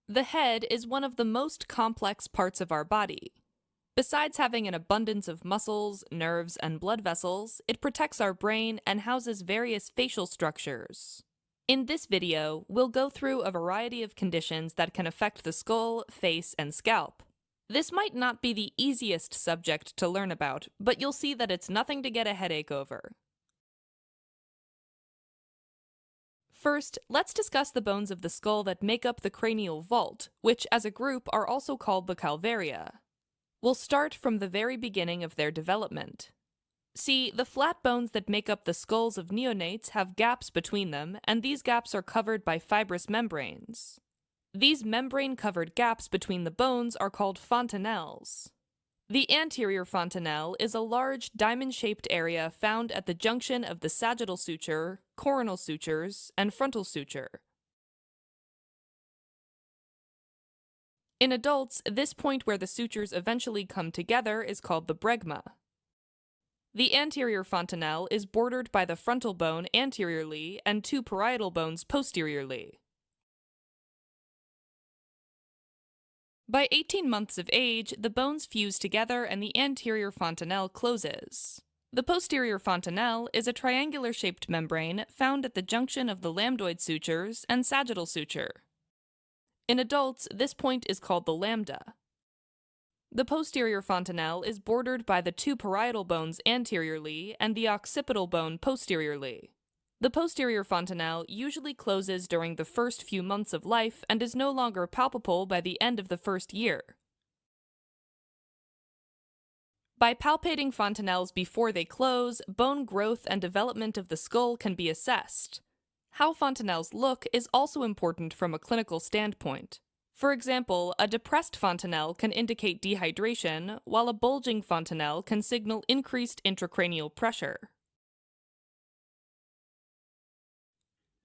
The head is one of the most complex parts of our body. Besides having an abundance of muscles, nerves, and blood vessels, it protects our brain and houses various facial structures. In this video, we'll go through a variety of conditions that can affect the skull, face, and scalp. This might not be the easiest subject to learn about, but you'll see that it's nothing to get a headache over. First, let's discuss the bones of the skull that make up the cranial vault, which as a group are also called the calvaria. We'll start from the very beginning of their development. See, the flat bones that make up the skulls of neonates have gaps between them, and these gaps are covered by fibrous membranes. These membrane-covered gaps between the bones are called fontanelles. The anterior fontanelle is a large diamond-shaped area found at the junction of the sagittal suture, coronal sutures, and frontal suture. In adults, this point where the sutures eventually come together is called the bregma. The anterior fontanelle is bordered by the frontal bone anteriorly and two parietal bones posteriorly. By 18 months of age, the bones fuse together and the anterior fontanelle closes. The posterior fontanelle is a triangular-shaped membrane found at the junction of the lambdoid sutures and sagittal suture. In adults, this point is called the lambda. The posterior fontanelle is bordered by the two parietal bones anteriorly and the occipital bone posteriorly. The posterior fontanelle usually closes during the first few months of life and is no longer palpable by the end of the first year. By palpating fontanelles before they close, bone growth and development of the skull can be assessed. How fontanelles look is also important from a clinical standpoint. For example, a depressed fontanelle can indicate dehydration, while a bulging fontanelle can signal increased intracranial pressure.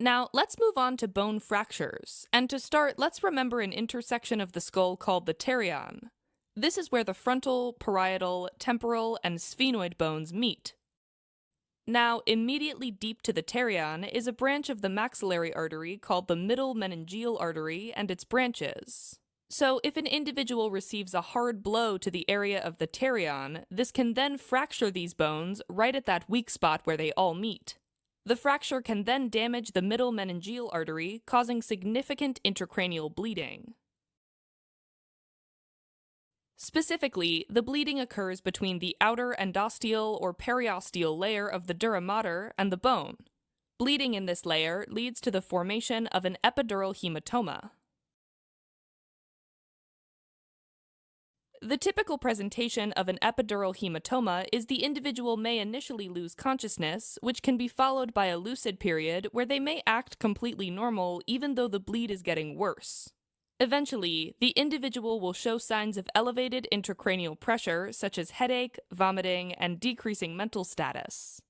Now, let's move on to bone fractures, and to start, let's remember an intersection of the skull called the pterion. This is where the frontal, parietal, temporal, and sphenoid bones meet. Now, immediately deep to the pterion is a branch of the maxillary artery called the middle meningeal artery and its branches. So, if an individual receives a hard blow to the area of the pterion, this can then fracture these bones right at that weak spot where they all meet. The fracture can then damage the middle meningeal artery, causing significant intracranial bleeding. Specifically, the bleeding occurs between the outer endosteal or periosteal layer of the dura mater and the bone. Bleeding in this layer leads to the formation of an epidural hematoma. The typical presentation of an epidural hematoma is the individual may initially lose consciousness, which can be followed by a lucid period where they may act completely normal even though the bleed is getting worse. Eventually, the individual will show signs of elevated intracranial pressure such as headache, vomiting, and decreasing mental status.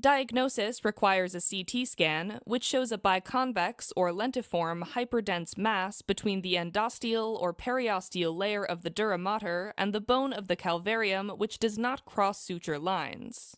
Diagnosis requires a CT scan, which shows a biconvex or lentiform hyperdense mass between the endosteal or periosteal layer of the dura mater and the bone of the calvarium, which does not cross suture lines.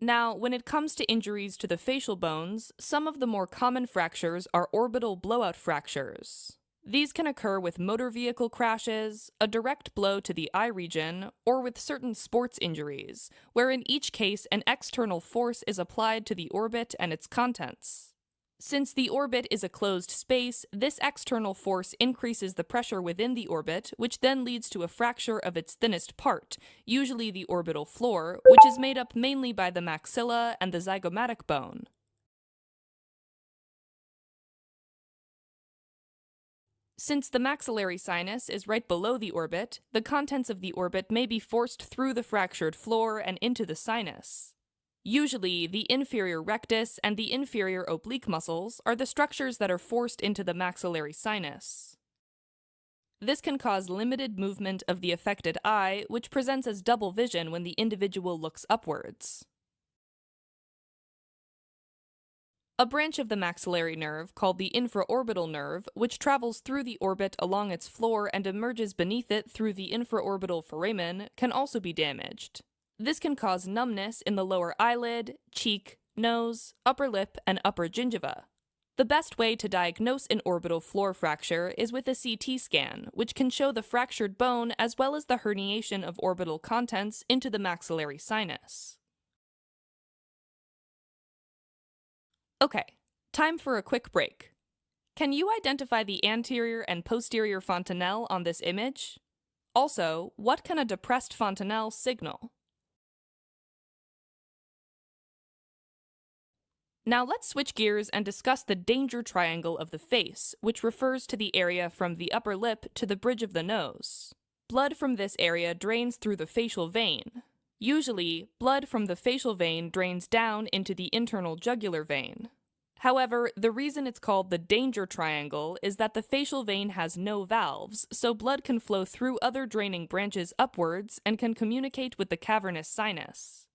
Now, when it comes to injuries to the facial bones, some of the more common fractures are orbital blowout fractures. These can occur with motor vehicle crashes, a direct blow to the eye region, or with certain sports injuries, where in each case an external force is applied to the orbit and its contents. Since the orbit is a closed space, this external force increases the pressure within the orbit, which then leads to a fracture of its thinnest part, usually the orbital floor, which is made up mainly by the maxilla and the zygomatic bone. Since the maxillary sinus is right below the orbit, the contents of the orbit may be forced through the fractured floor and into the sinus. Usually, the inferior rectus and the inferior oblique muscles are the structures that are forced into the maxillary sinus. This can cause limited movement of the affected eye, which presents as double vision when the individual looks upwards. A branch of the maxillary nerve, called the infraorbital nerve, which travels through the orbit along its floor and emerges beneath it through the infraorbital foramen, can also be damaged. This can cause numbness in the lower eyelid, cheek, nose, upper lip, and upper gingiva. The best way to diagnose an orbital floor fracture is with a CT scan, which can show the fractured bone as well as the herniation of orbital contents into the maxillary sinus. Okay, time for a quick break. Can you identify the anterior and posterior fontanelle on this image? Also, what can a depressed fontanelle signal? Now let's switch gears and discuss the danger triangle of the face, which refers to the area from the upper lip to the bridge of the nose. Blood from this area drains through the facial vein. Usually, blood from the facial vein drains down into the internal jugular vein. However, the reason it's called the danger triangle is that the facial vein has no valves, so blood can flow through other draining branches upwards and can communicate with the cavernous sinus.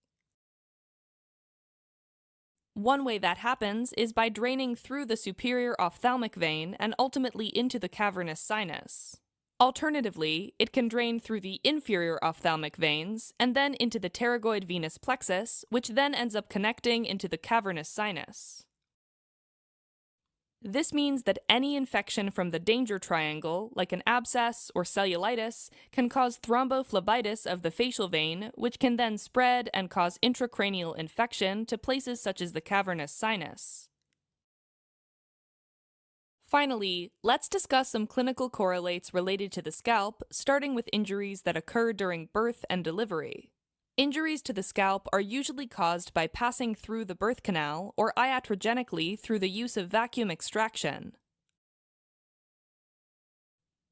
One way that happens is by draining through the superior ophthalmic vein and ultimately into the cavernous sinus. Alternatively, it can drain through the inferior ophthalmic veins and then into the pterygoid venous plexus, which then ends up connecting into the cavernous sinus. This means that any infection from the danger triangle, like an abscess or cellulitis, can cause thrombophlebitis of the facial vein, which can then spread and cause intracranial infection to places such as the cavernous sinus. Finally, let's discuss some clinical correlates related to the scalp, starting with injuries that occur during birth and delivery. Injuries to the scalp are usually caused by passing through the birth canal or iatrogenically through the use of vacuum extraction.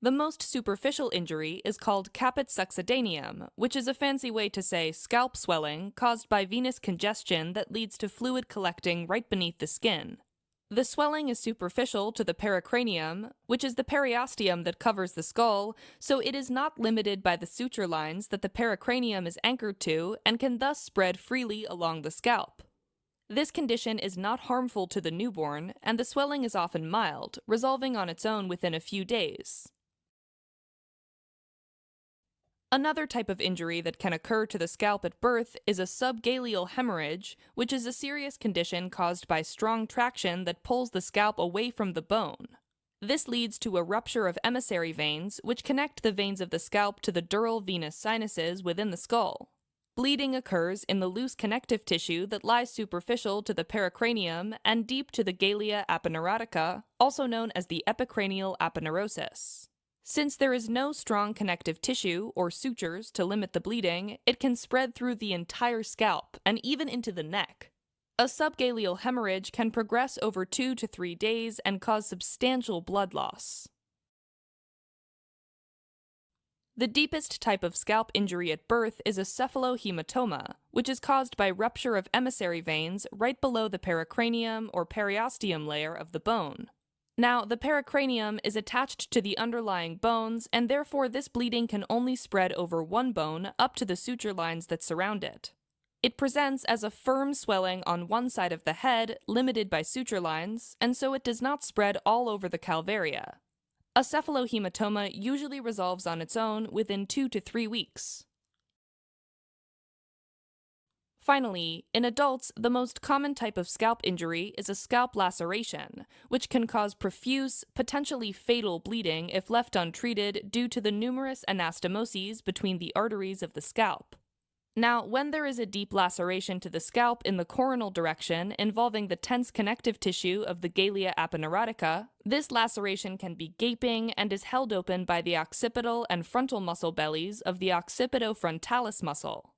The most superficial injury is called caput succedaneum, which is a fancy way to say scalp swelling caused by venous congestion that leads to fluid collecting right beneath the skin. The swelling is superficial to the pericranium, which is the periosteum that covers the skull, so it is not limited by the suture lines that the pericranium is anchored to and can thus spread freely along the scalp. This condition is not harmful to the newborn, and the swelling is often mild, resolving on its own within a few days. Another type of injury that can occur to the scalp at birth is a subgaleal hemorrhage, which is a serious condition caused by strong traction that pulls the scalp away from the bone. This leads to a rupture of emissary veins, which connect the veins of the scalp to the dural venous sinuses within the skull. Bleeding occurs in the loose connective tissue that lies superficial to the pericranium and deep to the galea aponeurotica, also known as the epicranial aponeurosis. Since there is no strong connective tissue or sutures to limit the bleeding, it can spread through the entire scalp and even into the neck. A subgaleal hemorrhage can progress over 2 to 3 days and cause substantial blood loss. The deepest type of scalp injury at birth is a cephalohematoma, which is caused by rupture of emissary veins right below the pericranium or periosteum layer of the bone. Now, the pericranium is attached to the underlying bones, and therefore this bleeding can only spread over one bone up to the suture lines that surround it. It presents as a firm swelling on one side of the head, limited by suture lines, and so it does not spread all over the calvaria. A cephalohematoma usually resolves on its own within 2 to 3 weeks. Finally, in adults, the most common type of scalp injury is a scalp laceration, which can cause profuse, potentially fatal bleeding if left untreated due to the numerous anastomoses between the arteries of the scalp. Now, when there is a deep laceration to the scalp in the coronal direction involving the tense connective tissue of the galea aponeurotica, this laceration can be gaping and is held open by the occipital and frontal muscle bellies of the occipitofrontalis muscle.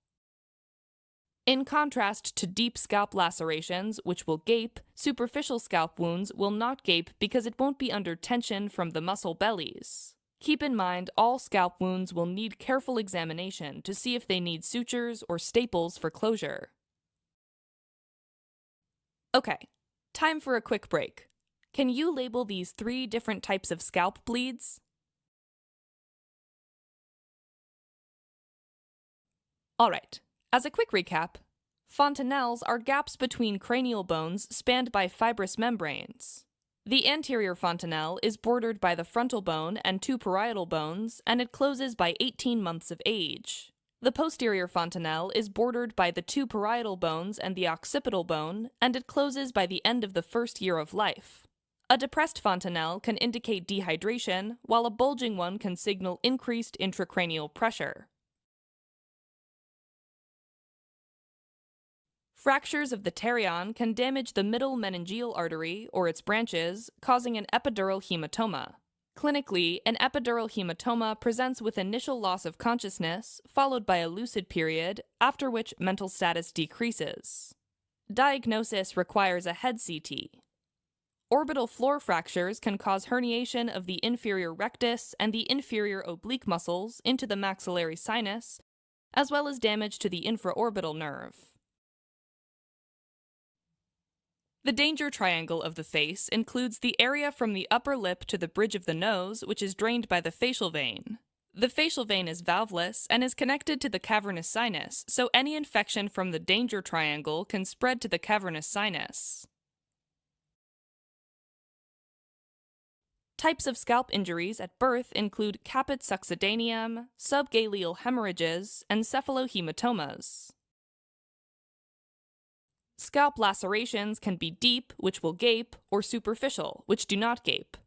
In contrast to deep scalp lacerations, which will gape, superficial scalp wounds will not gape because it won't be under tension from the muscle bellies. Keep in mind, all scalp wounds will need careful examination to see if they need sutures or staples for closure. Okay, time for a quick break. Can you label these 3 different types of scalp bleeds? Alright. As a quick recap, fontanelles are gaps between cranial bones spanned by fibrous membranes. The anterior fontanelle is bordered by the frontal bone and 2 parietal bones, and it closes by 18 months of age. The posterior fontanelle is bordered by the two parietal bones and the occipital bone, and it closes by the end of the first year of life. A depressed fontanelle can indicate dehydration, while a bulging one can signal increased intracranial pressure. Fractures of the pterion can damage the middle meningeal artery or its branches, causing an epidural hematoma. Clinically, an epidural hematoma presents with initial loss of consciousness, followed by a lucid period, after which mental status decreases. Diagnosis requires a head CT. Orbital floor fractures can cause herniation of the inferior rectus and the inferior oblique muscles into the maxillary sinus, as well as damage to the infraorbital nerve. The danger triangle of the face includes the area from the upper lip to the bridge of the nose, which is drained by the facial vein. The facial vein is valveless and is connected to the cavernous sinus, so any infection from the danger triangle can spread to the cavernous sinus. Types of scalp injuries at birth include caput succedaneum, subgaleal hemorrhages, and cephalohematomas. Scalp lacerations can be deep, which will gape, or superficial, which do not gape.